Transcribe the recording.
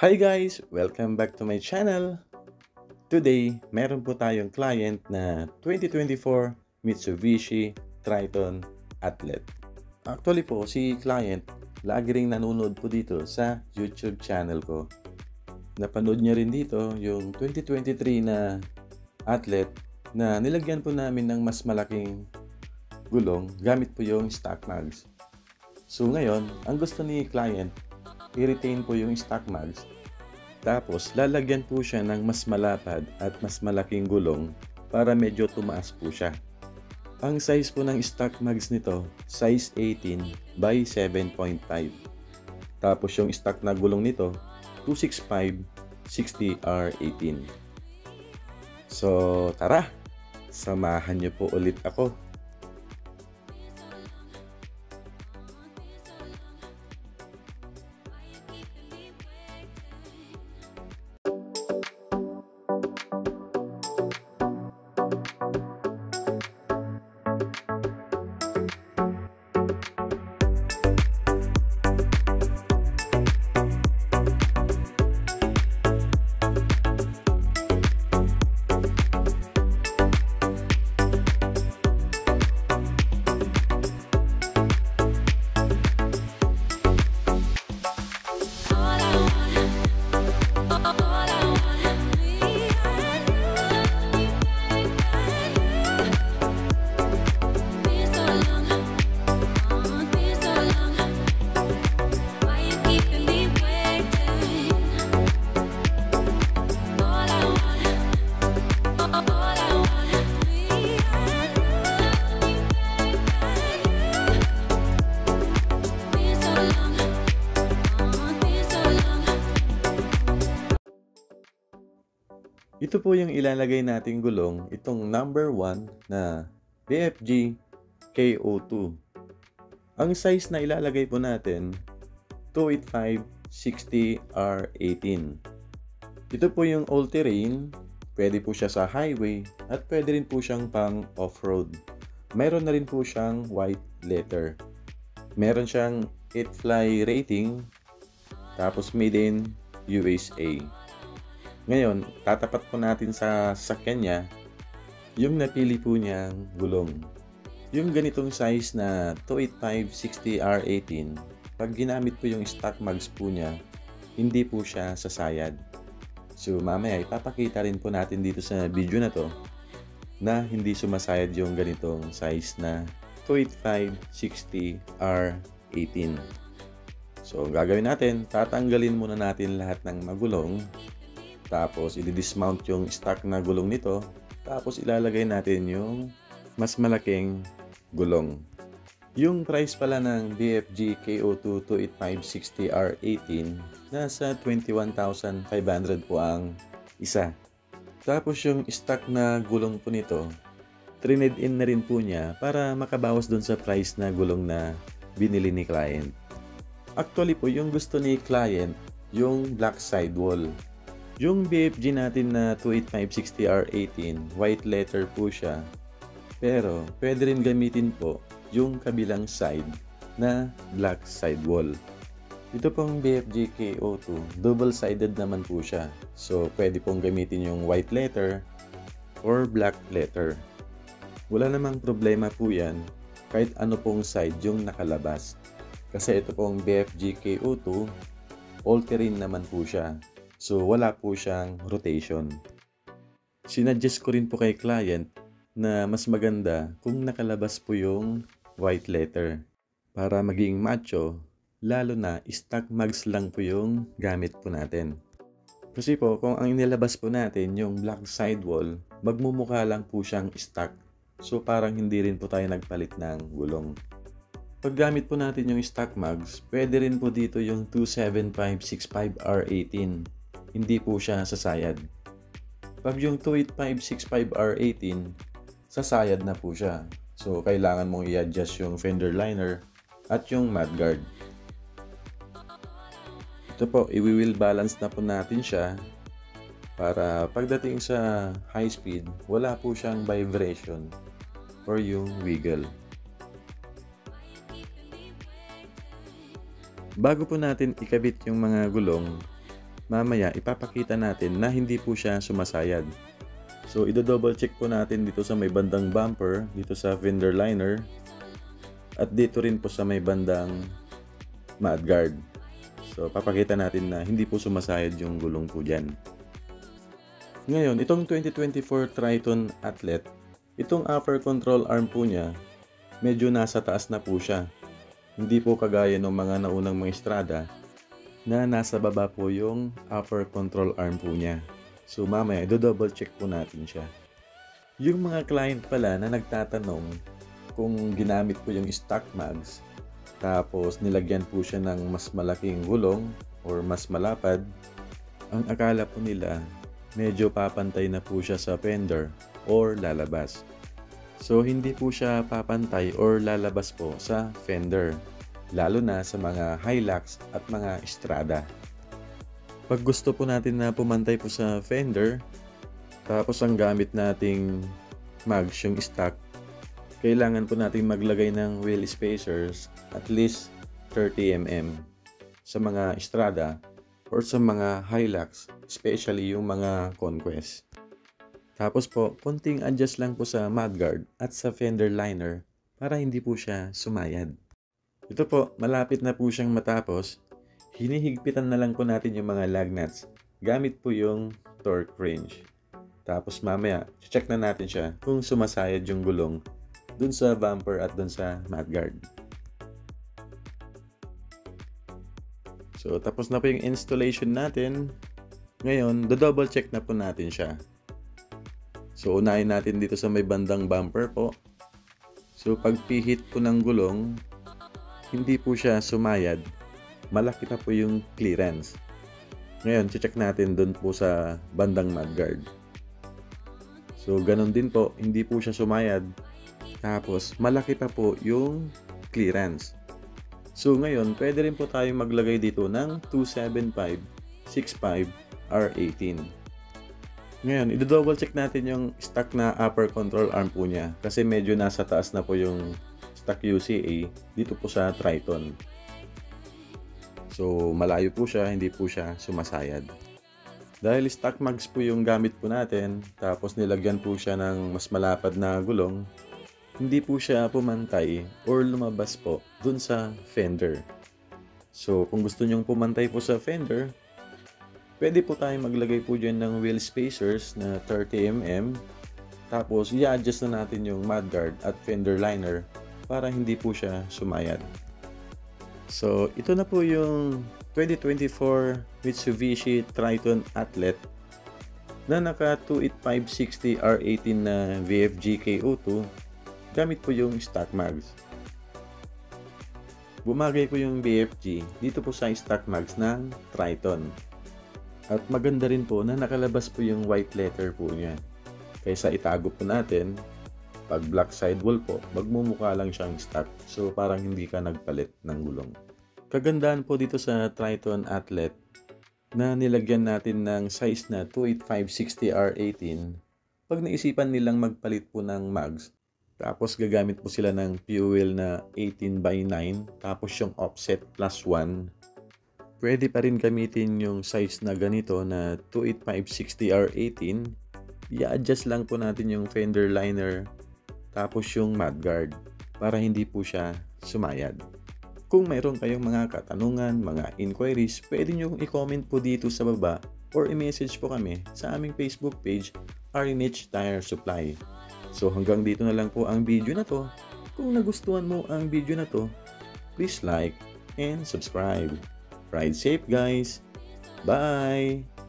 Hi guys! Welcome back to my channel. Today, meron po tayong client na 2024 Mitsubishi Triton Athlete. Actually po, si client, lagi ring nanonood po dito sa YouTube channel ko. Napanood niya rin dito yung 2023 na Athlete na nilagyan po namin ng mas malaking gulong gamit po yung stock mags. So ngayon, ang gusto ni client, i-retain po yung stock mags. Tapos, lalagyan po siya ng mas malapad at mas malaking gulong para medyo tumaas po siya. Ang size po ng stock mags nito, size 18 by 7.5. Tapos yung stock na gulong nito, 265 60R18. So, tara! Samahan niyo po ulit ako. Ito po yung ilalagay nating gulong, itong number 1 na BFG KO2. Ang size na ilalagay po natin, 285 60R18. Ito po yung all-terrain, pwede po siya sa highway at pwede rin po siyang pang off-road. Meron na rin po siyang white letter. Meron siyang 8fly rating, tapos made in USA. Ngayon, tatapat po natin sa sakyan niya yung napili po niyang gulong. Yung ganitong size na 285 60R18, pag ginamit po yung stock mags po niya, hindi po siya sasayad. So mamaya ipapakita rin po natin dito sa video na to na hindi sumasayad yung ganitong size na 285 60R18. So gagawin natin, tatanggalin muna natin lahat ng magulong. Tapos, i-dismount yung stock na gulong nito. Tapos, ilalagay natin yung mas malaking gulong. Yung price pala ng BFG KO2 285 60R18, nasa 21,500 po ang isa. Tapos, yung stock na gulong po nito, trined in na rin po niya para makabawas dun sa price na gulong na binili ni client. Actually po, yung gusto ni client, yung black sidewall. Yung BFG natin na 285 60R18, white letter po siya. Pero pwede rin gamitin po yung kabilang side na black sidewall. Ito pong BFG KO2, double-sided naman po siya. So pwede pong gamitin yung white letter or black letter. Wala namang problema po yan kahit ano pong side yung nakalabas. Kasi ito pong BFG KO2, all-terrain naman po siya. So, wala po siyang rotation. Sinuggest ko rin po kay client na mas maganda kung nakalabas po yung white letter para maging macho, lalo na stock mags lang po yung gamit po natin. Kasi po, kung ang inilabas po natin yung black sidewall, magmumukha lang po siyang stock. So, parang hindi rin po tayo nagpalit ng gulong. Pag gamit po natin yung stock mags, pwede rin po dito yung 275 65R18. Hindi po siya sasayad. Pag yung 285 65R18, sasayad na po siya. So, kailangan mong i-adjust yung fender liner at yung mudguard. Ito po, i-wheel balance na po natin siya para pagdating sa high speed, wala po siyang vibration or yung wiggle. Bago po natin ikabit yung mga gulong, mamaya ipapakita natin na hindi po siya sumasayad. So i-double check po natin dito sa may bandang bumper, dito sa fender liner, at dito rin po sa may bandang mudguard. So papakita natin na hindi po sumasayad yung gulong po dyan. Ngayon, itong 2024 Triton Athlete, itong upper control arm po niya, medyo nasa taas na po siya. Hindi po kagaya ng mga naunang mga Strada na nasa baba po yung upper control arm po niya. So mamaya, do-double check po natin siya. Yung mga client pala na nagtatanong kung ginamit po yung stock mags, tapos nilagyan po siya ng mas malaking gulong or mas malapad, ang akala po nila medyo papantay na po siya sa fender or lalabas. So hindi po siya papantay or lalabas po sa fender, lalo na sa mga Hilux at mga Strada. Pag gusto po natin na pumantay po sa fender, tapos ang gamit nating mags yung stock, kailangan po natin maglagay ng wheel spacers at least 30 mm sa mga Strada or sa mga Hilux, especially yung mga Conquest. Tapos po, konting adjust lang po sa mudguard at sa fender liner para hindi po siya sumayad. Ito po, malapit na po siyang matapos. Hinihigpitan na lang po natin yung mga lug nuts gamit po yung torque wrench. Tapos mamaya, check na natin siya kung sumasayad yung gulong dun sa bumper at dun sa mudguard. So, tapos na po yung installation natin. Ngayon, do-double check na po natin siya. So, unahin natin dito sa may bandang bumper po. So, pag pihit po ng gulong, hindi po siya sumayad. Malaki pa po yung clearance. Ngayon, check natin dun po sa bandang mudguard. So, ganun din po, hindi po siya sumayad. Tapos, malaki pa po yung clearance. So, ngayon, pwede rin po tayong maglagay dito ng 275/65 R18. Ngayon, i-double check natin yung stock na upper control arm po niya kasi medyo nasa taas na po yung stock UCA dito po sa Triton. So, malayo po siya, hindi po siya sumasayad. Dahil stock mags po yung gamit po natin, tapos nilagyan po siya ng mas malapad na gulong, hindi po siya pumantay or lumabas po dun sa fender. So, kung gusto nyong pumantay po sa fender, pwede po tayong maglagay po dyan ng wheel spacers na 30 mm, tapos i-adjust na natin yung mudguard at fender liner para hindi po siya sumayad. So, ito na po yung 2024 Mitsubishi Triton Athlete na naka 285/60 R18 na VFG KO2 gamit po yung stock mags. Bumagay po yung VFG dito po sa stock mags ng Triton. At maganda rin po na nakalabas po yung white letter po niya. Kaysa itago po natin, pag black sidewall po, magmumukha lang siyang stock. So parang hindi ka nagpalit ng gulong. Kagandahan po dito sa Triton Athlete na nilagyan natin ng size na 285/60 R18. Pag naisipan nilang magpalit po ng mags, tapos gagamit po sila ng fuel na 18/9, tapos yung offset +1, pwede pa rin gamitin yung size na ganito na 285/60 R18. I-adjust lang po natin yung fender liner tapos yung mudguard para hindi po siya sumayad. Kung mayroon kayong mga katanungan, mga inquiries, pwede nyo i-comment po dito sa baba or i-message po kami sa aming Facebook page, RNH Tire Supply. So hanggang dito na lang po ang video na to. Kung nagustuhan mo ang video na to, please like and subscribe. Ride safe guys! Bye!